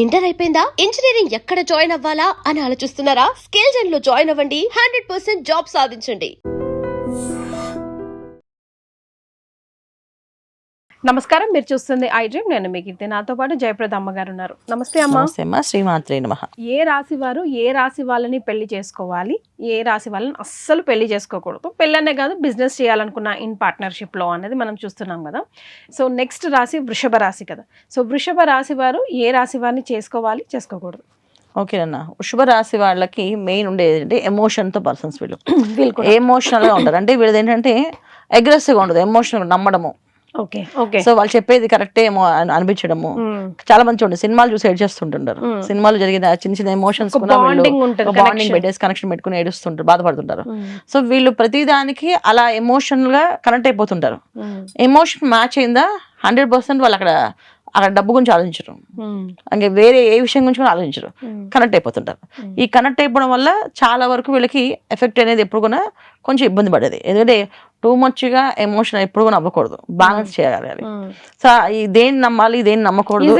Inter అయిపోయిందా? Engineering ఎక్కడ join అవ్వాలా అని ఆలోచిస్తున్నారా? స్కేల్ జెన్ లో జాయిన్ అవ్వండి. 100% జాబ్ సాధించండి. నమస్కారం, మీరు చూస్తుంది ఐ డ్రీమ్. నేను మీ కీర్తి. నాతో పాటు జయప్రద అమ్మగారు ఉన్నారు. నమస్తే అమ్మ. నమస్తే అమ్మ. శ్రీమాత్రే నమః. ఏ రాశి వారు ఏ రాశి వాళ్ళని పెళ్లి చేసుకోవాలి, ఏ రాశి వాళ్ళని అస్సలు పెళ్లి చేసుకోకూడదు, పెళ్ళనే కాదు బిజినెస్ చేయాలనుకున్న ఇన్ పార్ట్నర్షిప్ లో అనేది మనం చూస్తున్నాం కదా. సో నెక్స్ట్ రాశి వృషభ రాశి కదా. సో వృషభ రాశి వారు ఏ రాశి వారిని చేసుకోవాలి, చేసుకోకూడదు? ఓకేనన్నా, వృషభ రాశి వాళ్ళకి మెయిన్ ఉండేది అంటే ఎమోషన్తో పర్సన్స్. వీళ్ళు ఎమోషనల్గా ఉంటారు. అంటే వీళ్ళది ఏంటంటే అగ్రెసివ్గా ఉండదు, ఎమోషనల్ నమ్మడము. Okay okay. సో వాళ్ళు చెప్పేది కరెక్టే ఏమో అనిపించడము. చాలా మంది చూడండి, సినిమాలు చూసి ఏడ్చేస్తుంటుంటారు. సినిమాలు జరిగిన చిన్న చిన్న ఎమోషన్స్ బాండింగ్ పెట్టేసి కనెక్షన్ పెట్టుకుని ఏడుస్తుంటారు, బాధపడుతుంటారు. సో వీళ్ళు ప్రతిదానికి అలా ఎమోషనల్ గా కనెక్ట్ అయిపోతుంటారు. ఎమోషన్ మ్యాచ్ అయిందా 100% వాళ్ళు అక్కడ డబ్బు గురించి ఆలోచించరు, అంటే వేరే ఏ విషయం గురించి కూడా ఆలోచించరు, కనెక్ట్ అయిపోతుంటారు. ఈ కనెక్ట్ అయిపోవడం వల్ల చాలా వరకు వీళ్ళకి ఎఫెక్ట్ అనేది ఎప్పుడు కూడా కొంచెం ఇబ్బంది పడేది. ఎందుకంటే టూ మచ్గా ఎమోషన్ ఎప్పుడు కూడా అవ్వకూడదు, బ్యాలెన్స్ చేయాలి. సో ఈ దేన్ని నమ్మాలి, దేన్ని నమ్మకూడదు,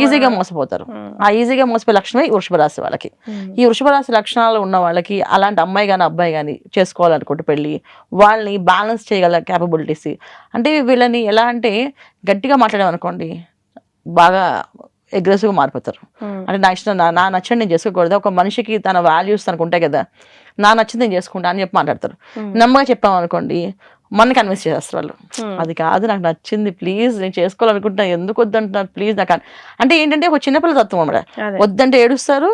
ఈజీగా మోసపోతారు. ఆ ఈజీగా మోసపోయే లక్షణమే ఈ వృషభ రాశి వాళ్ళకి. ఈ వృషభ రాశి లక్షణాలు ఉన్న వాళ్ళకి అలాంటి అమ్మాయి కానీ అబ్బాయి కానీ చేసుకోవాలనుకుంటే పెళ్ళి, వాళ్ళని బ్యాలెన్స్ చేయగల క్యాపబిలిటీస్. అంటే వీళ్ళని ఎలా అంటే గట్టిగా మాట్లాడామనుకోండి బాగా అగ్రెసివ్గా మారిపోతారు. అంటే నా నచ్చని నేను చేసుకోకూడదు. ఒక మనిషికి తన వాల్యూస్ తనకు ఉంటాయి కదా, నా నచ్చింది నేను చేసుకుంటా అని చెప్పి మాట్లాడతారు. నమ్మగా చెప్పామనుకోండి మన కన్విన్స్ చేస్తారు వాళ్ళు. అది కాదు, నాకు నచ్చింది, ప్లీజ్ నేను చేసుకోవాలనుకుంటున్నా, ఎందుకు వద్దంటున్నారు, ప్లీజ్ నాకు అంటే ఏంటంటే ఒక చిన్నపిల్ల తత్వం అన్నమాట. వద్దంటే ఏడుస్తారు,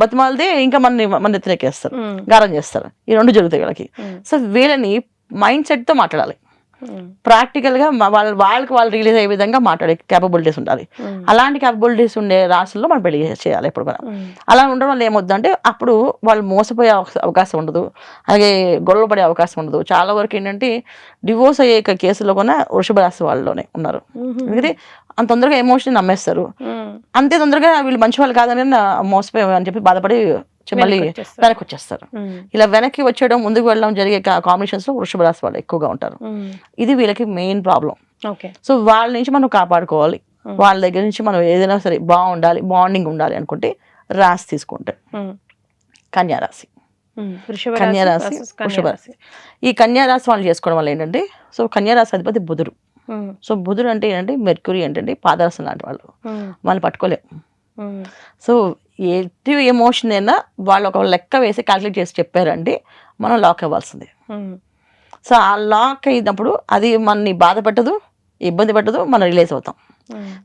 బతిమాలదే ఇంకా మన ఎత్తునెక్కేస్తారు, గారం చేస్తారు. ఈ రెండు జరుగుతాయి వీళ్ళకి. సో వీళ్ళని మైండ్ సెట్తో మాట్లాడాలి. ప్రాక్టికల్ గా వాళ్ళకి వాళ్ళు రిలీజ్ అయ్యే విధంగా మాట్లాడే క్యాపబిలిటీస్ ఉండాలి. అలాంటి క్యాపబిలిటీస్ ఉండే రాశుల్లో మనం పెళ్లి చేయాలి ఎప్పుడు కూడా. అలా ఉండడం వల్ల ఏమొద్దంటే అప్పుడు వాళ్ళు మోసపోయే అవకాశం ఉండదు, అలాగే గొడవ పడే అవకాశం ఉండదు. చాలా వరకు ఏంటంటే డివోర్స్ అయ్యే కేసులో కూడా వృషభ రాశి వాళ్ళలోనే ఉన్నారు. ఎందుకంటే అంత తొందరగా ఎమోషన్ నమ్మేస్తారు, అంతే తొందరగా వీళ్ళు మంచి వాళ్ళు కాదని మోసపోయాం అని చెప్పి బాధపడి మళ్ళీ వెనక్కి వచ్చేస్తారు. ఇలా వెనక్కి వచ్చేయడం, ముందుకు వెళ్ళడం జరిగే కాంబినేషన్స్ లో వృషభ రాశి వాళ్ళు ఎక్కువగా ఉంటారు. ఇది వీళ్ళకి మెయిన్ ప్రాబ్లం. సో వాళ్ళ నుంచి మనం కాపాడుకోవాలి, వాళ్ళ దగ్గర నుంచి మనం ఏదైనా సరే బాగుండాలి, బాండింగ్ ఉండాలి అనుకుంటే రాశి తీసుకుంటే కన్యారాశి, కన్యారాశి, వృషభ రాశి. ఈ కన్యారాశి వాళ్ళు చేసుకోవడం వల్ల ఏంటంటే, సో కన్యారాశి అధిపతి బుధుడు. సో బుధుడు అంటే ఏంటంటే మెర్క్యూరీ ఏంటంటే పాదరసం లాంటి వాళ్ళు, వాళ్ళు పట్టుకోలేము. సో ఎట్టి ఎమోషన్ అయినా వాళ్ళు ఒక లెక్క వేసి క్యాల్కులేట్ చేసి చెప్పారంటే మనం లాక్ అవ్వాల్సిందే. సో ఆ లాక్ అయినప్పుడు అది మనని బాధ పెట్టదు, ఇబ్బంది పెట్టదు, మనం రిలీజ్ అవుతాం.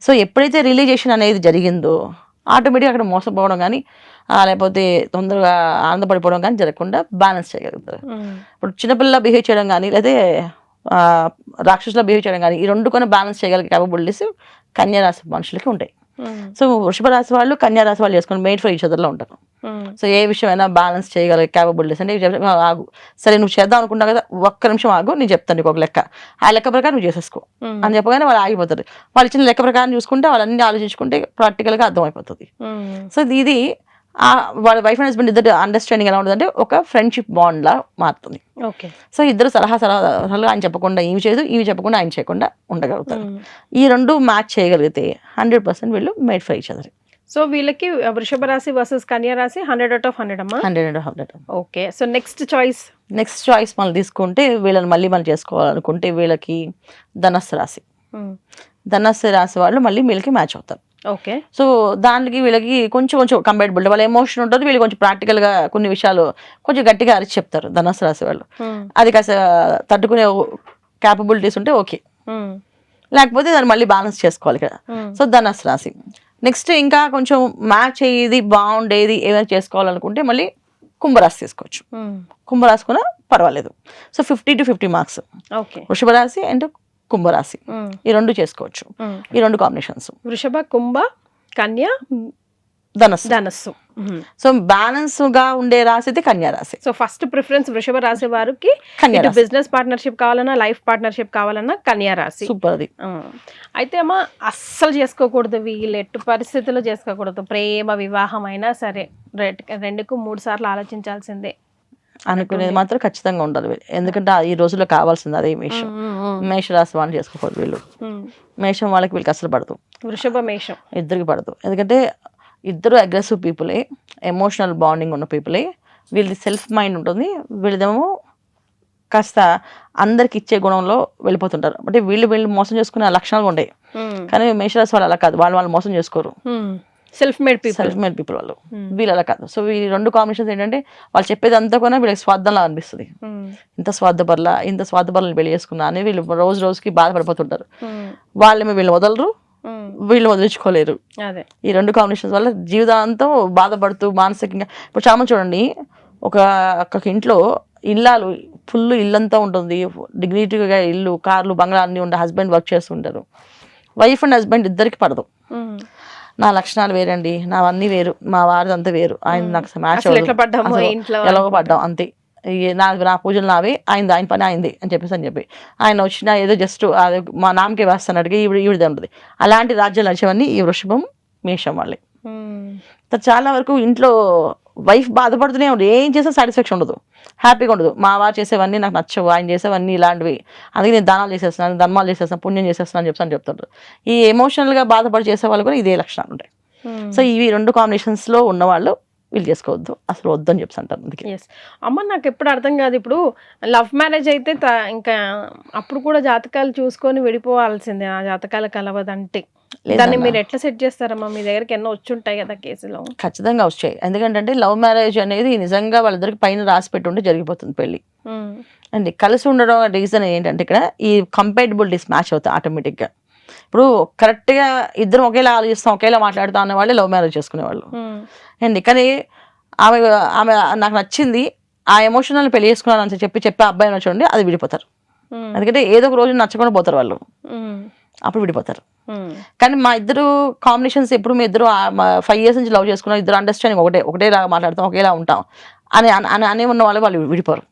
సో ఎప్పుడైతే రిలీజేషన్ అనేది జరిగిందో ఆటోమేటిక్గా అక్కడ మోసపోవడం కానీ లేకపోతే తొందరగా ఆనందపడిపోవడం కానీ జరగకుండా బ్యాలెన్స్ చేయగలుగుతారు. ఇప్పుడు చిన్నపిల్ల బిహేవ్ చేయడం కానీ లేదా రాక్షసులా బిహేవ్ చేయడం కానీ ఈ రెండు కొన్ని బ్యాలెన్స్ చేయగలిగే క్యాపబిలిటీస్ కన్యారాశి మనుషులకి ఉంటాయి. సో వృషభ రాశి వాళ్ళు కన్యారాశి వాళ్ళు చేసుకుని మెయిన్ ఫర్ ఈచ్ అదర్లో ఉంటారు. సో ఏ విషయమైనా బ్యాలెన్స్ చేయగలిగే క్యాపబిలిటీస్ అంటే ఆగు, సరే నువ్వు చేద్దాం అనుకున్నావు కదా, ఒక్క నిమిషం ఆగు, నేను చెప్తాను నీకు ఒక లెక్క, ఆ లెక్క ప్రకారం నువ్వు చేసేసుకో అని చెప్పగానే వాళ్ళు ఆగిపోతారు. వాళ్ళు ఇచ్చిన లెక్క ప్రకారం చూసుకుంటే వాళ్ళన్నీ ఆలోచించుకుంటే ప్రాక్టికల్గా అర్థమైపోతుంది. సో ఇది వాళ్ళ వైఫ్ అండ్ హస్బెండ్ ఇద్దరు అండర్స్టాండింగ్ ఎలా ఉంటుంది అంటే ఒక ఫ్రెండ్షిప్ బాండ్ లా మారుతుంది. సో ఇద్దరు సలహాలు ఆయన చెప్పకుండా ఈమె చేయదు, ఈమె చెప్పకుండా ఆయన చేయకుండా ఉండగలుగుతారు. ఈ రెండు మ్యాచ్ చేయగలిగితే 100% వీళ్ళు made for each other. So వీళ్ళకి వృషభ రాశి వర్సెస్ కన్యా రాశి 100/100 అమ్మా. 100/100. ఓకే. సో నెక్స్ట్ చాయిస్ మనం తీసుకుంటే వీళ్ళని మళ్ళీ మనం చేసుకోవాలనుకుంటే వీళ్ళకి ధనస్సు రాశి. ధనస్సు రాశి వాళ్ళు మళ్ళీ వీళ్ళకి మ్యాచ్ అవుతారు. ఓకే. సో దానికి వీళ్ళకి కొంచెం కంపాటబిలిటీ, వాళ్ళ ఎమోషన్ ఉంటుంది, వీళ్ళు కొంచెం ప్రాక్టికల్ గా కొన్ని విషయాలు కొంచెం గట్టిగా అరిచి చెప్తారు ధనుసు రాశి వాళ్ళు. అది కాస్త తట్టుకునే క్యాపబిలిటీస్ ఉంటే ఓకే, లేకపోతే దాన్ని మళ్ళీ బ్యాలెన్స్ చేసుకోవాలి ఇక్కడ. సో ధనుసు రాశి. నెక్స్ట్ ఇంకా కొంచెం మ్యాచ్ అయ్యేది బాగుండేది ఏమైనా చేసుకోవాలనుకుంటే మళ్ళీ కుంభరాశి తీసుకోవచ్చు. కుంభరాశి కూడా పర్వాలేదు. సో 50-50 మార్క్స్ వృషభ రాశి అండ్ కుంభరాశి, ఈ రెండు చేసుకోవచ్చు. ఈ రెండు కాంబినేషన్స్ వృషభ, కుంభ, కన్య, ధనస్సు. సో బ్యాలెన్స్ గా ఉండే రాశి అయితే కన్యా రాశి. సో ఫస్ట్ ప్రిఫరెన్స్ వృషభ రాశి వారికి. బిజినెస్ పార్ట్నర్షిప్ కావాలన్నా, లైఫ్ పార్ట్నర్షిప్ కావాలన్నా కన్యా రాశి. సూపర్. అది అయితే అమ్మా అస్సలు చేసుకోకూడదు, వీళ్ళు ఎట్టు పరిస్థితుల్లో చేసుకోకూడదు. ప్రేమ వివాహం అయినా సరే 2-3 సార్లు ఆలోచించాల్సిందే. అనుకునేది మాత్రం ఖచ్చితంగా ఉండాలి వీళ్ళు. ఎందుకంటే ఈ రోజుల్లో కావాల్సింది అదే మేషం. మేషరాశి వాళ్ళు చేసుకోకూడదు వీళ్ళు. మేషం వాళ్ళకి వీళ్ళకి అసలు పడదు. వృషభ మేషం ఇద్దరికి పడదు. ఎందుకంటే ఇద్దరు అగ్రెసివ్ పీపులే, ఎమోషనల్ బాండింగ్ ఉన్న పీపులే. వీళ్ళది సెల్ఫ్ మైండ్ ఉంటుంది, వీళ్ళదేమో కాస్త అందరికి ఇచ్చే గుణంలో వెళ్ళిపోతుంటారు. అంటే వీళ్ళు మోసం చేసుకునే లక్షణాలు ఉంటాయి. కానీ మేషరాశి వాళ్ళు అలా కాదు, వాళ్ళు మోసం చేసుకోరు. సెల్ఫ్ మేడ్ పీపుల్ వాళ్ళు. వీళ్ళు అలా కాదు. సో వీళ్ళు రెండు కాంబినేషన్స్ ఏంటంటే వాళ్ళు చెప్పేది అంతా కూడా వీళ్ళకి స్వార్థంలా అనిపిస్తుంది. ఇంత స్వార్థపరులను పెళ్లి చేసుకున్నా అని వీళ్ళు రోజుకి బాధపడిపోతుంటారు. వాళ్ళేమో వీళ్ళు వదలరు, వీళ్ళు వదిలించుకోలేరు. ఈ రెండు కాంబినేషన్స్ వల్ల జీవితాంతం బాధపడుతూ మానసికంగా. ఇప్పుడు చాలా మంది చూడండి, ఒక ఇంట్లో ఇల్లాలు ఫుల్ ఇల్లంతా ఉంటుంది, డిగ్నిటీగా ఇల్లు, కార్లు, బంగ్లా అన్నీ ఉండే హస్బెండ్ వర్క్ చేస్తుంటారు. వైఫ్ అండ్ హస్బెండ్ ఇద్దరికి పడదు. నా లక్షణాలు వేరండి, నావన్నీ వేరు, మా వారిది అంతా వేరు, ఆయన నాకు మ్యాచ్ ఎలాగో పడ్డాం అంతే, నా పూజలు నావే, ఆయన పని అయింది అని చెప్పి ఆయన వచ్చిన ఏదో జస్ట్ మా నామకే వేస్తానట్టుగా ఈవిడిదే ఉంటుంది. అలాంటి రాజ్యాలు నడిచేవన్నీ ఈ వృషభం మేషం వాళ్ళే. చాలా వరకు ఇంట్లో వైఫ్ బాధపడుతూనే ఉండదు, ఏం చేసినా సాటిస్ఫాక్షన్ ఉండదు, హ్యాపీగా ఉండదు. మా వారు చేసేవన్నీ నాకు నచ్చవు, ఆయన చేసేవన్నీ ఇలాంటివి, అందుకే నేను దానాలు చేసేస్తున్నాను, ధర్మాలు చేసేస్తున్నాను, పుణ్యం చేసేస్తున్నాను అని చెప్తుంటారు. ఈ ఎమోషనల్గా బాధపడి చేసే వాళ్ళు కూడా ఇదే లక్షణాలు ఉంటాయి. సో ఇవి రెండు కాంబినేషన్స్లో ఉన్నవాళ్ళు వీళ్ళు చేసుకోవద్దు, అసలు వద్దని చెప్పి అంటారు. అందుకే అమ్మ నాకు ఎప్పుడు అర్థం కాదు, ఇప్పుడు లవ్ మ్యారేజ్ అయితే ఇంకా అప్పుడు కూడా జాతకాలు చూసుకొని విడిపోవాల్సిందే, ఆ జాతకాలు కలవదంటే దాన్ని మీరు ఎట్లా సెట్ చేస్తారమ్మా? మీ దగ్గరికి ఎన్నో వచ్చుంటాయి కదా కేసులో. ఖచ్చితంగా వచ్చాయి. ఎందుకంటే లవ్ మ్యారేజ్ అనేది నిజంగా వాళ్ళిద్దరికి పైన రాసి పెట్టుంటే జరిగిపోతుంది పెళ్లి. అండ్ కలిసి ఉండడం రీజన్ ఏంటంటే ఇక్కడ ఈ కంపాటబిలిటీస్ మ్యాచ్ అవుతాయి ఆటోమేటిక్గా. ఇప్పుడు కరెక్ట్గా ఇద్దరు ఒకేలా ఆలోచిస్తాం, ఒకేలా మాట్లాడుతాం అనే వాళ్ళే లవ్ మ్యారేజ్ చేసుకునేవాళ్ళు. అండ్ కానీ ఆమె నాకు నచ్చింది, ఆ ఎమోషనల్ పెళ్లి చేసుకున్నాను అని చెప్పే అబ్బాయి నచ్చండి, అది విడిపోతారు. ఎందుకంటే ఏదో ఒక రోజు నచ్చకుండా పోతారు వాళ్ళు, అప్పుడు విడిపోతారు. కానీ మా ఇద్దరు కాంబినేషన్స్ ఎప్పుడు మీ ఇద్దరు 5 years నుంచి లవ్ చేసుకున్నాం, ఇద్దరు అండర్స్టాండింగ్ ఒకటేలాగా మాట్లాడతాం, ఒకేలా ఉంటాం అని ఉన్న వాళ్ళు విడిపోరు.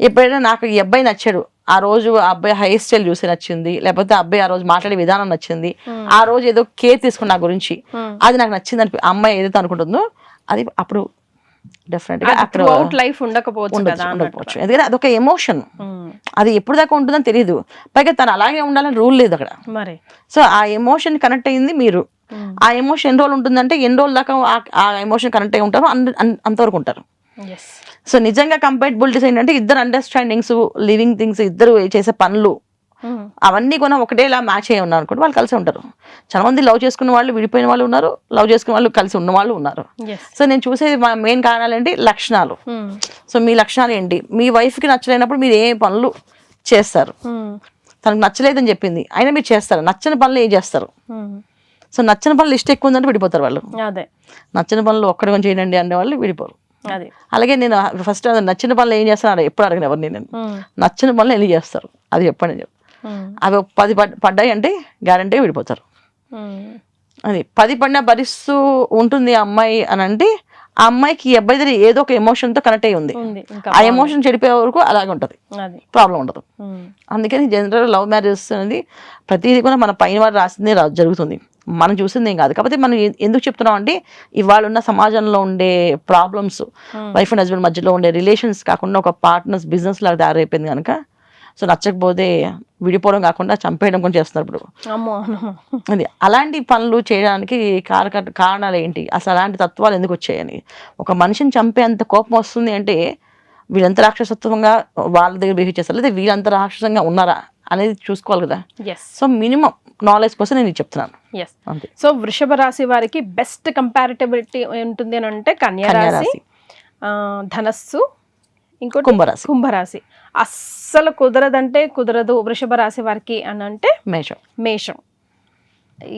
ఎప్పుడైనా నాకు ఈ అబ్బాయి నచ్చాడు, ఆ రోజు ఆ అబ్బాయి హెయిర్ స్టైల్ చూసి నచ్చింది, లేకపోతే అబ్బాయి ఆ రోజు మాట్లాడే విధానం నచ్చింది, ఆ రోజు ఏదో కేర్ తీసుకున్న నా గురించి, అది నాకు నచ్చింది అని అమ్మాయి ఏదైతే అనుకుంటుందో అది అప్పుడు డెఫినెట్ గా అక్కడ లైఫ్ ఉండకపోవచ్చు. ఎందుకంటే అదొక ఎమోషన్, అది ఎప్పుడు దాకా ఉంటుందని తెలియదు. పైగా తను అలాగే ఉండాలని రూల్ లేదు అక్కడ. మరి సో ఆ ఎమోషన్ కనెక్ట్ అయింది మీరు, ఆ ఎమోషన్ ఎన్ని రోజులు ఉంటుందంటే ఎన్ని రోజుల దాకా ఆ ఎమోషన్ కనెక్ట్ అయి ఉంటారు, అంతవరకు ఉంటారు. సో నిజంగా కంపాటబిలిటీస్ ఏంటంటే ఇద్దరు అండర్స్టాండింగ్స్, లివింగ్ థింగ్స్, ఇద్దరు చేసే పనులు అవన్నీ కూడా ఒకటేలా మ్యాచ్ అయ్యి ఉన్నారు అనుకోండి, వాళ్ళు కలిసి ఉంటారు. చాలా మంది లవ్ చేసుకున్న వాళ్ళు విడిపోయిన వాళ్ళు ఉన్నారు, లవ్ చేసుకున్న వాళ్ళు కలిసి ఉన్న వాళ్ళు ఉన్నారు. సో నేను చూసేది మెయిన్ కారణాలు ఏంటి, లక్షణాలు. సో మీ లక్షణాలు ఏంటి, మీ వైఫ్కి నచ్చలేనప్పుడు మీరు ఏ పనులు చేస్తారు, తనకు నచ్చలేదని చెప్పింది అయినా మీరు చేస్తారు, నచ్చని పనులు ఏం చేస్తారు. సో నచ్చని పనులు లిస్ట్ ఎక్కువ ఉందంటే విడిపోతారు వాళ్ళు. నచ్చని పనులు ఒక్కడి కొంచెం చేయండి అనే వాళ్ళు విడిపోరు. అలాగే నేను ఫస్ట్ నచ్చిన పనులు ఏం చేస్తాను ఎప్పుడు అడగను ఎవరిని, నేను నచ్చిన పనులు ఎన్ని చేస్తారు అది చెప్పండి అని చెప్పి, అవి 10 పడ్డాయి అంటే గ్యారంటీ విడిపోతారు. అది 10 పడినా భరిస్తూ ఉంటుంది ఆ అమ్మాయి అని అంటే ఆ అమ్మాయికి ఈ అబ్బాయి దగ్గర ఏదో ఒక ఎమోషన్ తో కనెక్ట్ అయ్యి ఉంది, ఆ ఎమోషన్ చెడిపోయే వరకు అలాగే ఉంటది, ప్రాబ్లం ఉండదు. అందుకని జనరల్ లవ్ మ్యారేజెస్ అనేది ప్రతిదీ కూడా మన పైన వారు రాసిందే జరుగుతుంది, మనం చూసింది ఏం కాదు. కాకపోతే మనం ఎందుకు చెప్తున్నాం అంటే ఇవాళ ఉన్న సమాజంలో ఉండే ప్రాబ్లమ్స్, వైఫ్ అండ్ హస్బెండ్ మధ్యలో ఉండే రిలేషన్స్ కాకుండా ఒక పార్ట్నర్స్ బిజినెస్ లాగా తయారైపోయింది కనుక, సో నచ్చకపోతే విడిపోవడం కాకుండా చంపేయడం కూడా చేస్తున్నారు ఇప్పుడు. అది అలాంటి పనులు చేయడానికి కారణాలు ఏంటి, అసలు అలాంటి తత్వాలు ఎందుకు వచ్చాయని, ఒక మనిషిని చంపేంత కోపం వస్తుంది అంటే వీళ్ళంత రాక్షసత్వంగా వాళ్ళ దగ్గర బిహేవ్ చేస్తారు, లేదా వీళ్ళంత రాక్షసంగా ఉన్నారా అనేది చూసుకోవాలి కదా. సో మినిమం నాలెడ్జ్ కోసం నేను చెప్తున్నాను. సో వృషభ రాశి వారికి బెస్ట్ కంపారిటబిలిటీ ఉంటుంది అని అంటే కన్యా రాశి, ధనస్సు, ఇంకోటి కుంభరాశి. అస్సలు కుదరదంటే కుదరదు వృషభ రాశి వారికి అని అంటే మేషం.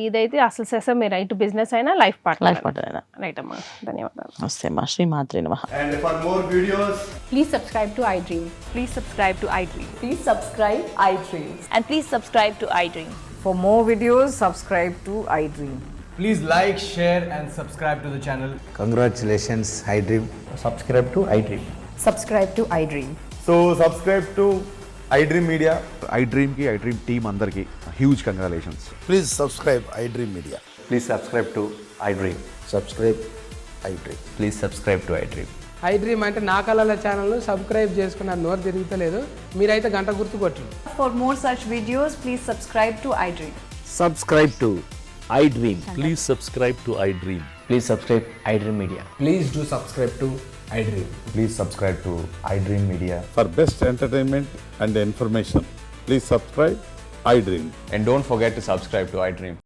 ఇదైతే అసలు సెసమే రైట్, బిజినెస్ అయినా లైఫ్ పార్ట్నర్ అయినా. రైట్ అమ్మా, ధన్యవాదాలు. నమస్తే అమ్మా, శ్రీమాత్రే నమః. And for more videos, please subscribe to iDream. Please subscribe to iDream. Please subscribe iDream. And please subscribe to iDream. For more videos, subscribe to iDream. please like, share and subscribe to the channel. Congratulations, iDream. Subscribe to iDream. Subscribe to iDream. So subscribe to iDream Media. iDream team andarki huge congratulations. Please subscribe iDream Media. Please subscribe to iDream. Subscribe iDream. Please subscribe to iDream. I dream అంటే నా కళల ఛానల్ను subscribe చేసుకున్న నోరు తిరుగుతలేదు, మీరైతే గంట గుర్తు కొట్టండి. For more such videos, please subscribe to iDream. Subscribe to iDream. Please subscribe to iDream. Please subscribe iDream Media. Please do subscribe to iDream. Please subscribe to iDream Media. For best entertainment and information, please subscribe iDream. And don't forget to subscribe to iDream.